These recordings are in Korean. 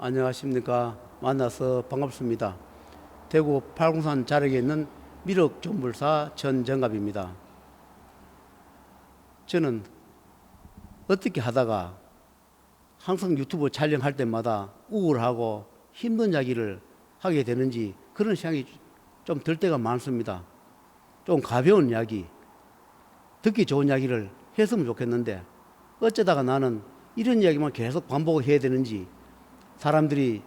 안녕하십니까. 만나서 반갑습니다. 대구 팔공산 자락에 있는 미륵존불사 전정갑입니다. 저는 어떻게 하다가 항상 유튜브 촬영할 때마다 우울하고 힘든 이야기를 하게 되는지 그런 생각이 좀 들 때가 많습니다. 좀 가벼운 이야기, 듣기 좋은 이야기를 했으면 좋겠는데 어쩌다가 나는 이런 이야기만 계속 반복해야 되는지, 사람들이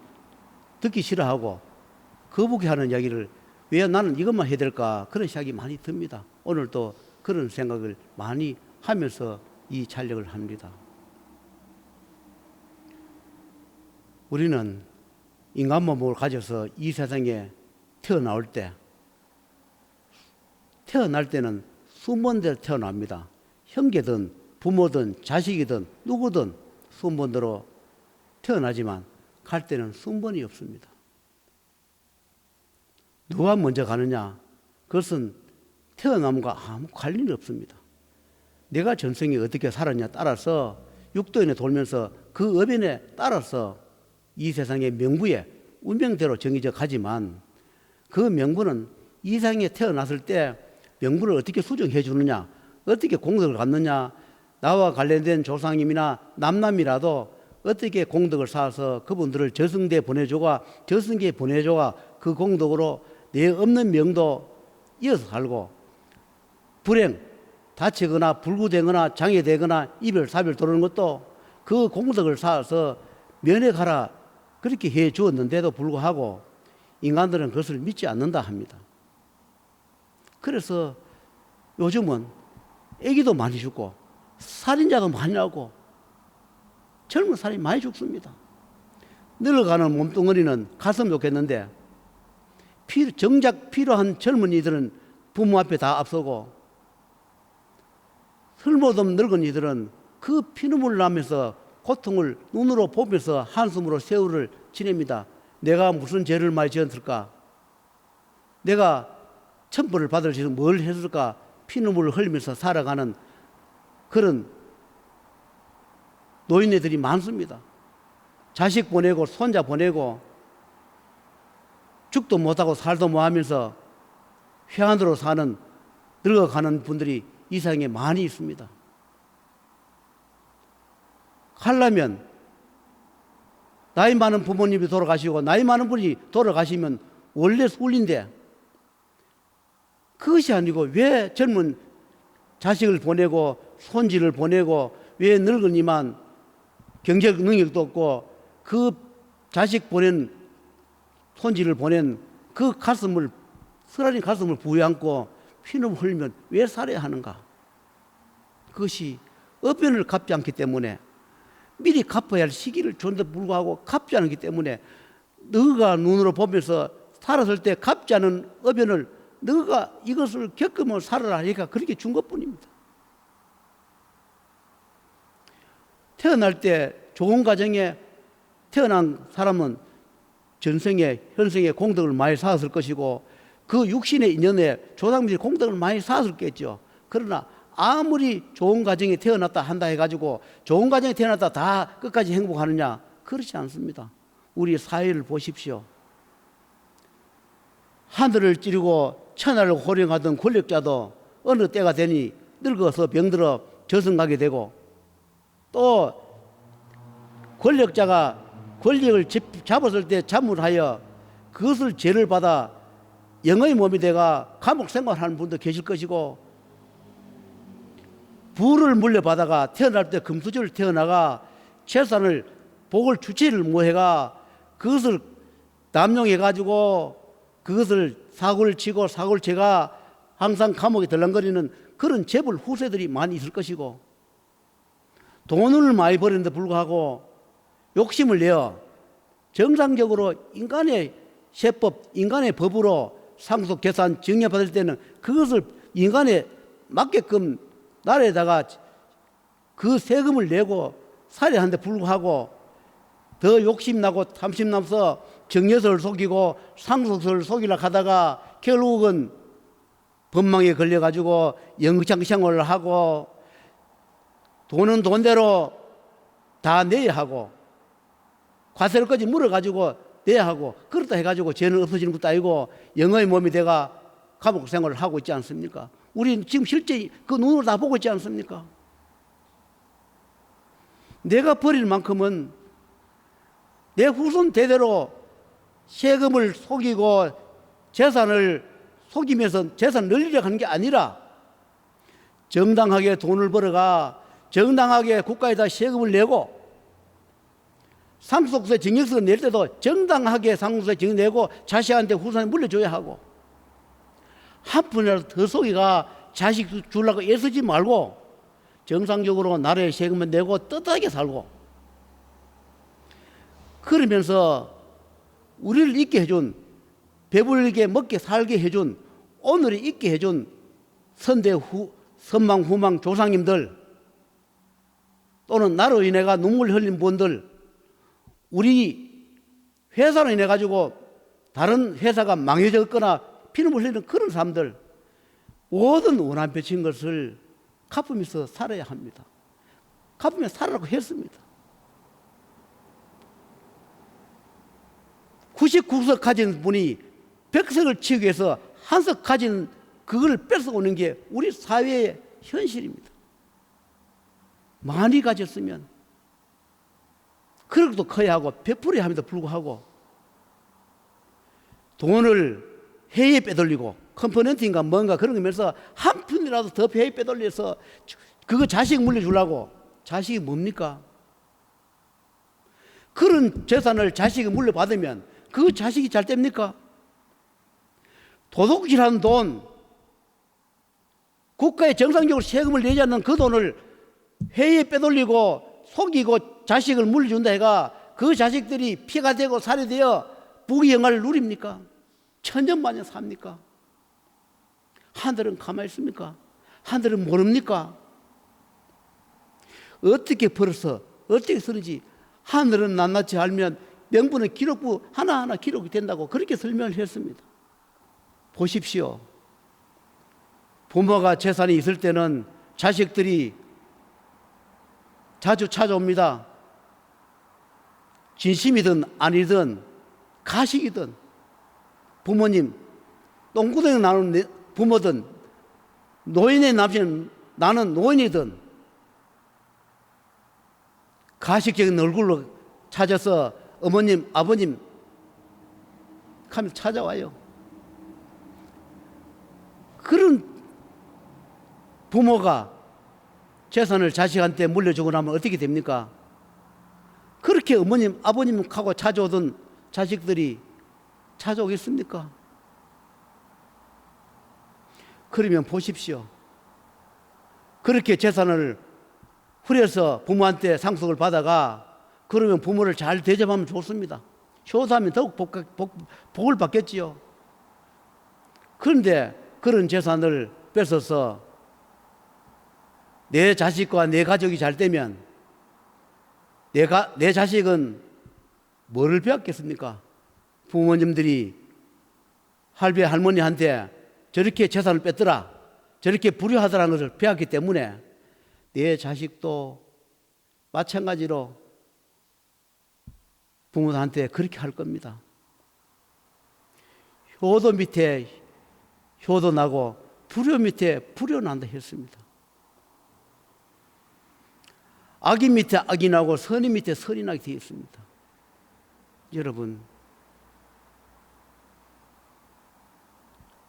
듣기 싫어하고 거북해하는 이야기를 왜 나는 이것만 해야 될까, 그런 생각이 많이 듭니다. 오늘 또 그런 생각을 많이 하면서 이 촬영을 합니다. 우리는 인간 몸을 가져서 이 세상에 태어날 때는 순번대로 태어납니다. 형제든 부모든 자식이든 누구든 순번대로 태어나지만 갈 때는 순번이 없습니다. 누가 먼저 가느냐, 그것은 태어남과 아무 관련이 없습니다. 내가 전생에 어떻게 살았냐 따라서 육도연에 돌면서 그 업연에 따라서 이 세상의 명부에 운명대로 정해져 가지만, 그 명부는 이 세상에 태어났을 때 명부를 어떻게 수정해 주느냐, 어떻게 공덕을 갖느냐, 나와 관련된 조상님이나 남남이라도 어떻게 공덕을 쌓아서 그분들을 저승대에 보내줘가, 저승계에 보내줘가 그 공덕으로 내 없는 명도 이어서 살고, 불행, 다치거나 불구되거나 장애되거나 이별 사별 도르는 것도 그 공덕을 쌓아서 면회가라 그렇게 해 주었는데도 불구하고 인간들은 그것을 믿지 않는다 합니다. 그래서 요즘은 애기도 많이 죽고 살인자가 많이 나고 젊은 사람이 많이 죽습니다. 늙어가는 몸뚱어리는 갔으면 좋겠는데 정작 필요한 젊은이들은 부모 앞에 다 앞서고, 쓸모없는 늙은이들은 그 피눈물 나면서 고통을 눈으로 보면서 한숨으로 세월을 지냅니다. 내가 무슨 죄를 많이 지었을까? 내가 천벌을 받을 수 뭘 했을까? 피눈물을 흘리면서 살아가는 그런 노인네들이 많습니다. 자식 보내고 손자 보내고 죽도 못하고 살도 못하면서 회한으로 사는, 늙어가는 분들이 이 세상에 많이 있습니다. 하려면 나이 많은 부모님이 돌아가시고 나이 많은 분이 돌아가시면 원래 순리인데, 그것이 아니고 왜 젊은 자식을 보내고 손지를 보내고 왜 늙은이만 경제적 능력도 없고 그 자식 보낸 손지를 보낸 그 가슴을, 쓰라린 가슴을 부여안고 피눈물 흘리면 왜 살아야 하는가? 그것이 업연을 갚지 않기 때문에, 미리 갚아야 할 시기를 줬는데 불구하고 갚지 않기 때문에, 너가 눈으로 보면서 살았을 때 갚지 않은 업연을 너가 이것을 겪으면 살아라 하니까 그렇게 준 것뿐입니다. 태어날 때 좋은 가정에 태어난 사람은 전생에 현생에 공덕을 많이 쌓았을 것이고 그 육신의 인연에 조상들이 공덕을 많이 쌓았겠죠. 그러나 아무리 좋은 가정에 태어났다 한다 해가지고 좋은 가정에 태어났다 다 끝까지 행복하느냐, 그렇지 않습니다. 우리 사회를 보십시오. 하늘을 찌르고 천하를 호령하던 권력자도 어느 때가 되니 늙어서 병들어 저승 가게 되고, 또 권력자가 권력을 잡았을 때 잠물하여 그것을 죄를 받아 영의 몸이 돼가 감옥 생활하는 분도 계실 것이고, 부를 물려받아가 태어날 때 금수저를 태어나가 재산을 복을 주체를 못해가 그것을 남용해가지고 그것을 사고를 치고 사고를 쳐가 항상 감옥에 들렁거리는 그런 재벌 후세들이 많이 있을 것이고, 돈을 많이 벌었는데 불구하고 욕심을 내어 정상적으로 인간의 세법, 인간의 법으로 상속 계산 증여받을 때는 그것을 인간에 맞게끔 나라에다가 그 세금을 내고 살해야 하는데 불구하고 더 욕심나고 탐심나서 정여서를 속이고 상속서를 속이려고 하다가 결국은 법망에 걸려가지고 영장 생활을 하고 돈은 돈대로 다 내야 하고 과세를까지 물어가지고 내야 하고, 그렇다 해가지고 죄는 없어지는 것도 아니고 영의 몸이 돼가 감옥 생활을 하고 있지 않습니까? 우리 지금 실제 그 눈으로 다 보고 있지 않습니까? 내가 버릴 만큼은 내 후손 대대로 세금을 속이고 재산을 속이면서 재산을 늘리려고 하는 게 아니라 정당하게 돈을 벌어가 정당하게 국가에다 세금을 내고 상속세 증여세를 낼 때도 정당하게 상속세 증여 내고 자식한테 후손에 물려줘야 하고, 한 푼이라도 더 속이가 자식 주려고 애쓰지 말고 정상적으로 나라에 세금을 내고 떳떳하게 살고, 그러면서 우리를 있게 해준, 배불리게 먹게 살게 해준, 오늘이 있게 해준 선망 후망 조상님들, 또는 나로 인해가 눈물 흘린 분들, 우리 회사로 인해 가지고 다른 회사가 망해졌거나 피눈물 흘리는 그런 사람들, 모든 원한 빚진 것을 갚으면서 살아야 합니다. 갚으면서 살아라고 했습니다. 99석 가진 분이 100석을 치기 위해서 한 석 가진 그걸 뺏어오는 게 우리 사회의 현실입니다. 많이 가졌으면 그렇게도 커야 하고 베풀어야 함에도 불구하고 돈을 해외에 빼돌리고 컴포넌트인가 뭔가 그런 거 면서 한 푼이라도 더 해외에 빼돌려서 그거 자식 물려주려고. 자식이 뭡니까? 그런 재산을 자식이 물려받으면 그 자식이 잘 됩니까? 도둑질한 돈, 국가에 정상적으로 세금을 내지 않는 그 돈을 해외에 빼돌리고 속이고 자식을 물려준다 해가 그 자식들이 피가 되고 살이 되어 부귀 영화를 누립니까? 천년만년 삽니까? 하늘은 가만히 있습니까? 하늘은 모릅니까? 어떻게 벌어서 어떻게 쓰는지 하늘은 낱낱이 알면 명분은 기록부 하나하나 기록이 된다고 그렇게 설명을 했습니다. 보십시오. 부모가 재산이 있을 때는 자식들이 자주 찾아옵니다. 진심이든 아니든 가식이든 부모님, 똥구덩이 나는 부모든 노인의 남편 나는 노인이든 가식적인 얼굴로 찾아서 어머님, 아버님 하면 찾아와요. 그런 부모가 재산을 자식한테 물려주고 나면 어떻게 됩니까? 그렇게 어머님, 아버님하고 찾아오던 자식들이 찾아오겠습니까? 그러면 보십시오. 그렇게 재산을 후려서 부모한테 상속을 받아가 그러면 부모를 잘 대접하면 좋습니다. 효도하면 더욱 복을 받겠지요. 그런데 그런 재산을 뺏어서 내 자식과 내 가족이 잘 되면 내 자식은 뭐를 배웠겠습니까? 부모님들이 할배 할머니한테 저렇게 재산을 뺐더라, 저렇게 불효하더라는 것을 배웠기 때문에 내 자식도 마찬가지로 부모한테 그렇게 할 겁니다. 효도 밑에 효도 나고 불효 밑에 불효 난다 했습니다. 악인 밑에 악이 나고 선인 밑에 선이 나게 되어 있습니다. 여러분,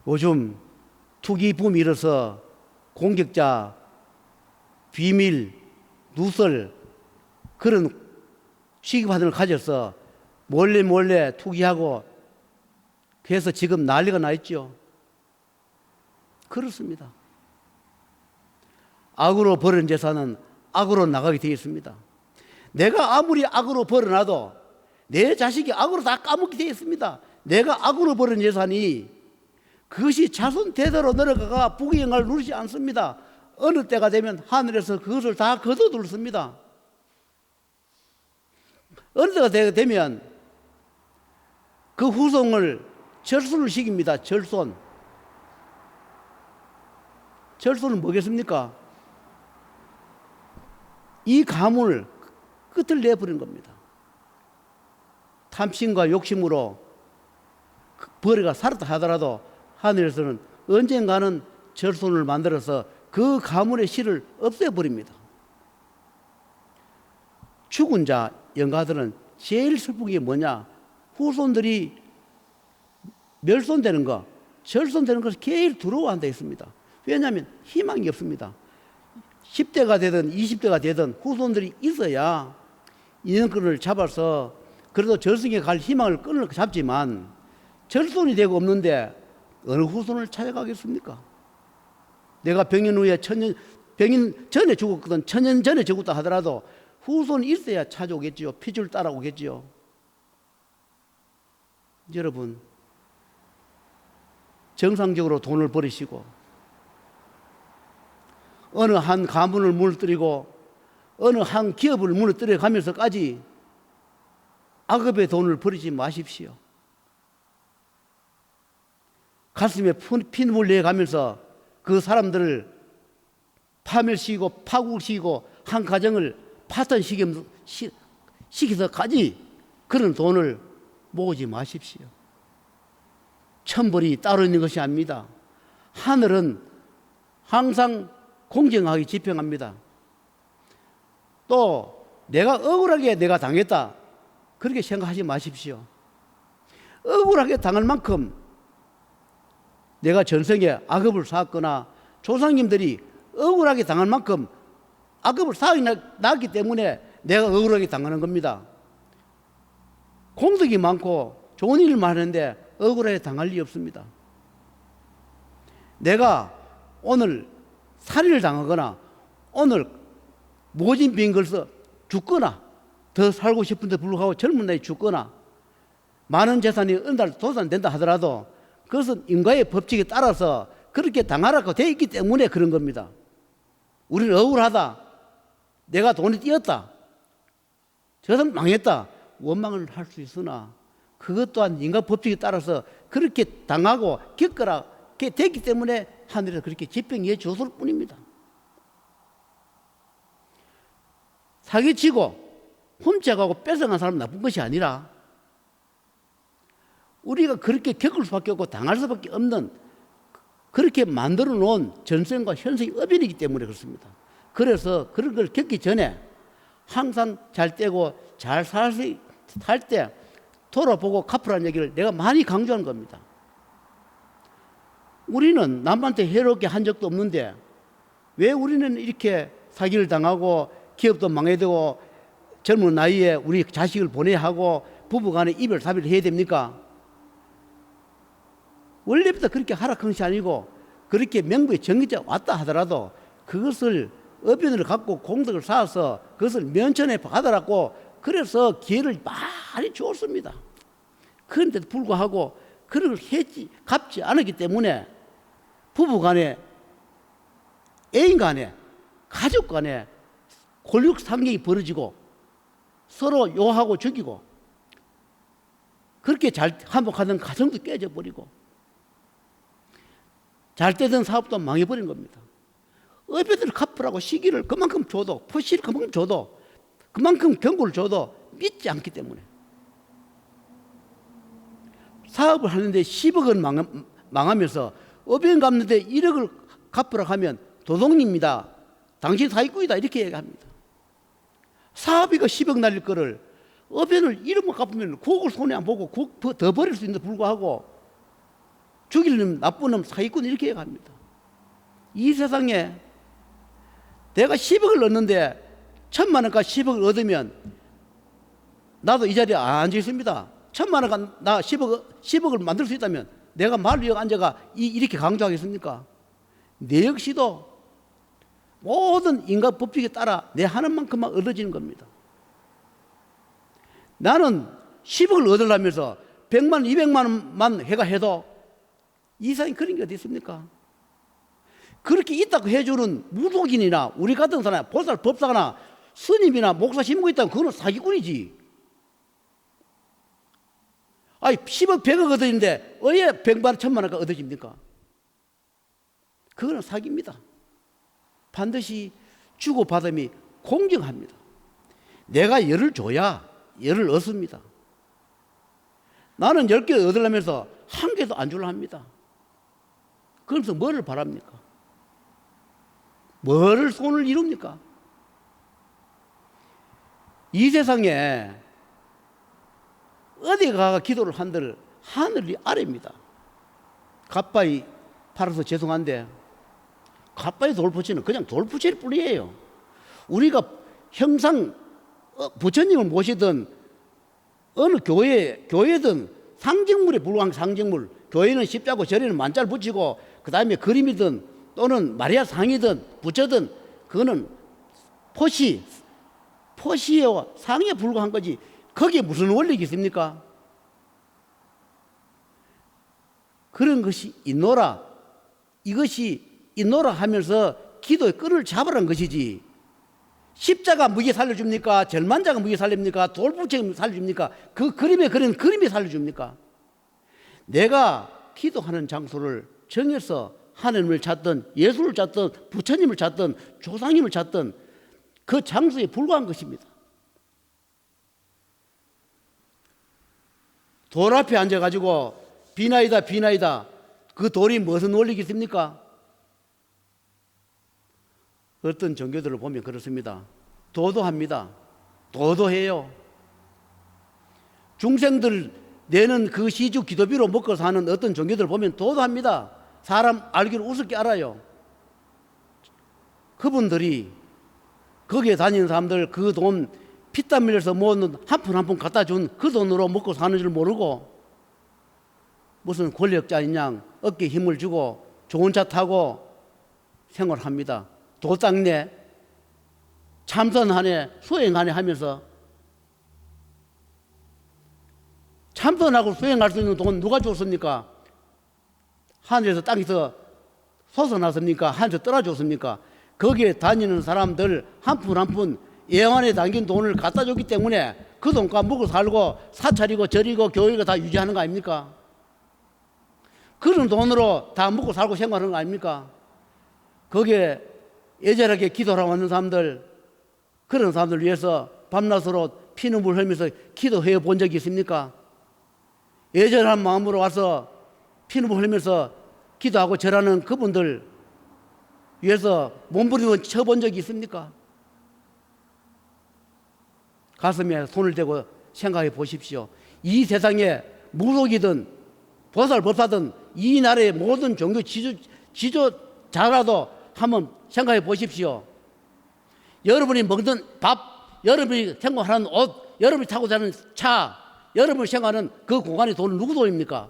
요즘 투기 붐이 일어서 공격자, 비밀, 누설 그런 취급하는 걸 가져서 몰래 투기하고 그래서 지금 난리가 나 있죠. 그렇습니다. 악으로 벌은 재산은 악으로 나가게 되어 있습니다. 내가 아무리 악으로 벌어놔도 내 자식이 악으로 다 까먹게 되어 있습니다. 내가 악으로 벌은 재산이 그것이 자손 대대로 내려가가 부귀 영화를 누리지 않습니다. 어느 때가 되면 하늘에서 그것을 다 거둬들습니다. 어느 때가 되면 그 후손을 절손을 시킵니다. 절손은 뭐겠습니까? 이 가문을 끝을 내버린 겁니다. 탐심과 욕심으로 벌이가 살았다 하더라도 하늘에서는 언젠가는 절손을 만들어서 그 가문의 씨를 없애버립니다. 죽은 자 영가들은 제일 슬픈 게 뭐냐? 후손들이 멸손되는 거, 절손되는 것을 제일 두려워한다 했습니다. 왜냐하면 희망이 없습니다. 10대가 되든 20대가 되든 후손들이 있어야 인연끈을 잡아서 그래도 절성에 갈 희망을 끈을 잡지만 절손이 되고 없는데 어느 후손을 찾아가겠습니까? 내가 병인 후에 병인 전에 죽었거든, 천년 전에 죽었다 하더라도 후손이 있어야 찾아오겠지요. 피줄 따라오겠지요. 여러분, 정상적으로 돈을 버리시고 어느 한 가문을 무너뜨리고 어느 한 기업을 무너뜨려 가면서까지 악업의 돈을 버리지 마십시오. 가슴에 피눈물 내가면서 그 사람들을 파멸시키고 파국시키고 한 가정을 파탄시켜서까지 그런 돈을 모으지 마십시오. 천벌이 따로 있는 것이 아닙니다. 하늘은 항상 공정하게 집행합니다. 또 내가 억울하게 내가 당했다 그렇게 생각하지 마십시오. 억울하게 당할 만큼 내가 전생에 악업을 쌓았거나 조상님들이 억울하게 당할 만큼 악업을 쌓았기 때문에 내가 억울하게 당하는 겁니다. 공덕이 많고 좋은 일만 하는데 억울하게 당할 리 없습니다. 내가 오늘 살인을 당하거나 오늘 모진 빈 걸서 죽거나 더 살고 싶은데 불구하고 젊은 나이에 죽거나 많은 재산이 어느 날 도산된다 하더라도 그것은 인과의 법칙에 따라서 그렇게 당하라고 되어 있기 때문에 그런 겁니다. 우리는 억울하다, 내가 돈이 띄었다, 저 사람 망했다 원망을 할 수 있으나 그것 또한 인간 법칙에 따라서 그렇게 당하고 겪으라게 됐기 때문에 하늘에서 그렇게 집행해 줬을 뿐입니다. 사기치고 훔쳐가고 뺏어간 사람은 나쁜 것이 아니라 우리가 그렇게 겪을 수밖에 없고 당할 수밖에 없는 그렇게 만들어 놓은 전생과 현생의 업인이기 때문에 그렇습니다. 그래서 그런 걸 겪기 전에 항상 잘 떼고 잘 살 때 돌아보고 갚으라는 얘기를 내가 많이 강조하는 겁니다. 우리는 남한테 해롭게 한 적도 없는데 왜 우리는 이렇게 사기를 당하고 기업도 망해되고 젊은 나이에 우리 자식을 보내야 하고 부부간에 이별 사별을 해야 됩니까? 원래부터 그렇게 하락한 것이 아니고 그렇게 명부에 정해져 왔다 하더라도 그것을 업인을 갖고 공덕을 쌓아서 그것을 면천에 받아라고 그래서 기회를 많이 주었습니다. 그런데도 불구하고 그런 걸 갚지 않았기 때문에 부부 간에 애인 간에 가족 간에 골육상경이 벌어지고 서로 요하고 죽이고 그렇게 잘 한복하던 가정도 깨져버리고 잘 되던 사업도 망해버린 겁니다. 업인들을 갚으라고 시기를 그만큼 줘도 포시를 그만큼 줘도 그만큼 경고를 줘도 믿지 않기 때문에 사업을 하는데 10억은 망하면서 업인 갚는데 1억을 갚으라고 하면 도둑입니다. 당신 사기꾼이다 이렇게 얘기합니다. 사업비가 10억 날릴 거를 업인을 1억만 갚으면 9억을 손해 안 보고 9억 더 버릴 수 있는데 불구하고 죽일 놈 나쁜 놈 사기꾼 이렇게 얘기합니다. 이 세상에 내가 10억을 넣었는데 1,000만 원과 10억을 얻으면 나도 이 자리에 안 앉아 있습니다. 1,000만 원과 나 10억을 만들 수 있다면 내가 말을 이어 앉아가 이렇게 강조하겠습니까? 내 역시도 모든 인간 법칙에 따라 내 하는 만큼만 얻어지는 겁니다. 나는 10억을 얻으려면서 100만 원, 200만 원만 해가 해도 이 세상에 그런 게 어디 있습니까? 그렇게 있다고 해주는 무속인이나 우리 같은 사람, 보살, 법사나 스님이나 목사, 신부가 있다면 그거는 사기꾼이지. 아니 10억, 100억 얻어지는데 왜 100만 원, 1,000만 원가 얻어집니까? 그거는 사기입니다. 반드시 주고받음이 공정합니다. 내가 열을 줘야 열을 얻습니다. 나는 10개 얻으려면서 한 개도 안 주려 합니다. 그러면서 뭐를 바랍니까? 뭐를 손을 이룹니까? 이 세상에 어디 가가 기도를 한들 하늘이 아래입니다. 갓바위 팔아서 죄송한데 갓바위 돌부처는 그냥 돌부처일 뿐이에요. 우리가 형상 부처님을 모시던 어느 교회든 상징물에 불과한 상징물, 교회는 십자고 절에는 만자를 붙이고 그 다음에 그림이든 또는 마리아 상이든 부처든 그거는 포시와 상에 불과한 거지 거기에 무슨 원리가 있습니까? 그런 것이 있노라, 이것이 있노라 하면서 기도의 끈을 잡으라는 것이지, 십자가 무게 살려줍니까? 절만자가 무게 살립니까? 돌부처가 살려줍니까? 그 그림에 그린 그림이 살려줍니까? 내가 기도하는 장소를 정해서 하나님을 찾든 예수를 찾든 부처님을 찾든 조상님을 찾든 그 장소에 불과한 것입니다. 돌 앞에 앉아가지고 비나이다 비나이다, 그 돌이 무슨 원리가 있습니까? 어떤 종교들을 보면 그렇습니다. 도도합니다. 도도해요. 중생들 내는 그 시주 기도비로 먹고 사는 어떤 종교들을 보면 도도합니다. 사람 알기를 우습게 알아요. 그분들이 거기에 다니는 사람들 그 돈 피땀 흘려서 모은 한 푼 한 푼 갖다 준 그 돈으로 먹고 사는 줄 모르고 무슨 권력자인 양 어깨에 힘을 주고 좋은 차 타고 생활합니다. 도닦네, 참선하네, 수행하네 하면서 참선하고 수행할 수 있는 돈 누가 줬습니까? 하늘에서 땅에서 솟아났습니까? 하늘에서 떨어졌습니까? 거기에 다니는 사람들 한 푼 한 푼 예언에 담긴 돈을 갖다 줬기 때문에 그 돈과 먹고 살고 사찰이고 절이고 교회가 다 유지하는 거 아닙니까? 그런 돈으로 다 먹고 살고 생활하는 거 아닙니까? 거기에 애절하게 기도하러 왔는 사람들, 그런 사람들 위해서 밤낮으로 피눈물 흘리면서 기도해 본 적이 있습니까? 애절한 마음으로 와서 피눈물 흘리면서 기도하고 절하는 그분들 위해서 몸부림을 쳐본 적이 있습니까? 가슴에 손을 대고 생각해 보십시오. 이 세상에 무속이든 보살법사든 이 나라의 모든 종교 지도자라도 한번 생각해 보십시오. 여러분이 먹는 밥, 여러분이 생활하는 옷, 여러분이 타고 다니는 차, 여러분이 생활하는 그 공간의 돈은 누구 돈입니까?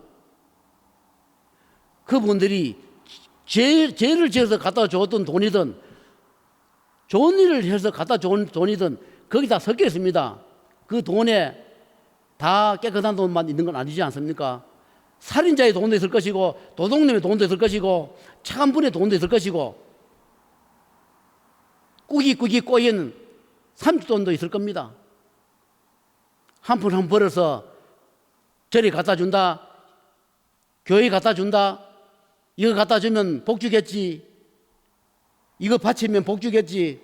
그분들이 죄를 지어서 갖다 줬던 돈이든 좋은 일을 해서 갖다 준 돈이든 거기 다 섞여 있습니다. 그 돈에 다 깨끗한 돈만 있는 건 아니지 않습니까? 살인자의 돈도 있을 것이고 도둑놈의 돈도 있을 것이고 착한 분의 돈도 있을 것이고 꾸깃꾸깃 꼬인 삼촌돈도 있을 겁니다. 한 푼 한 푼 벌어서 절에 갖다 준다, 교회에 갖다 준다, 이거 갖다 주면 복 주겠지, 이거 바치면 복 주겠지,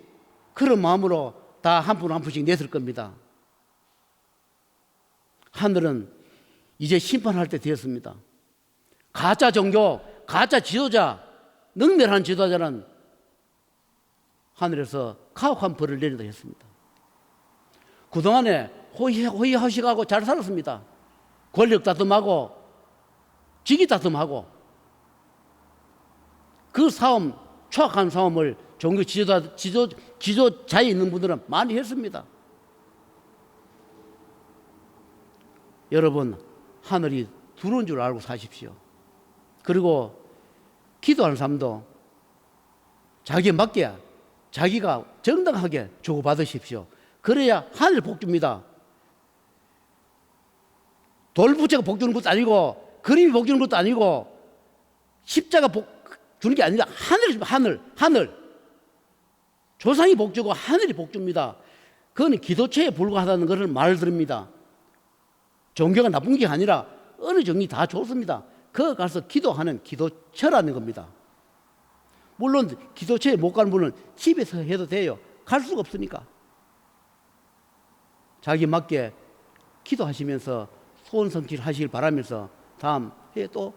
그런 마음으로 다 한 푼 한 푼씩 냈을 겁니다. 하늘은 이제 심판할 때 되었습니다. 가짜 종교, 가짜 지도자, 능멸한 지도자는 하늘에서 가혹한 벌을 내린다 했습니다. 그동안에 호의호식하고 잘 살았습니다. 권력 다툼하고 직위 다툼하고 그 싸움, 추악한 싸움을 종교 지도자에 있는 분들은 많이 했습니다. 여러분, 하늘이 두려운 줄 알고 사십시오. 그리고 기도하는 사람도 자기에 맞게 자기가 정당하게 주고받으십시오. 그래야 하늘 복 줍니다. 돌부처가 복 주는 것도 아니고 그림이 복 주는 것도 아니고 십자가 복 주는 게 아니라 하늘 조상이 복 주고 하늘이 복 줍니다. 그건 기도처에 불과하다는 것을 말을 드립니다. 종교가 나쁜 게 아니라 어느 종이 다 좋습니다. 거기 가서 기도하는 기도처라는 겁니다. 물론 기도처에 못 가는 분은 집에서 해도 돼요. 갈 수가 없으니까. 자기 맞게 기도하시면서 소원 성취하시길 바라면서 다음 해에 또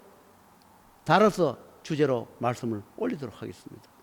달아서 주제로 말씀을 올리도록 하겠습니다.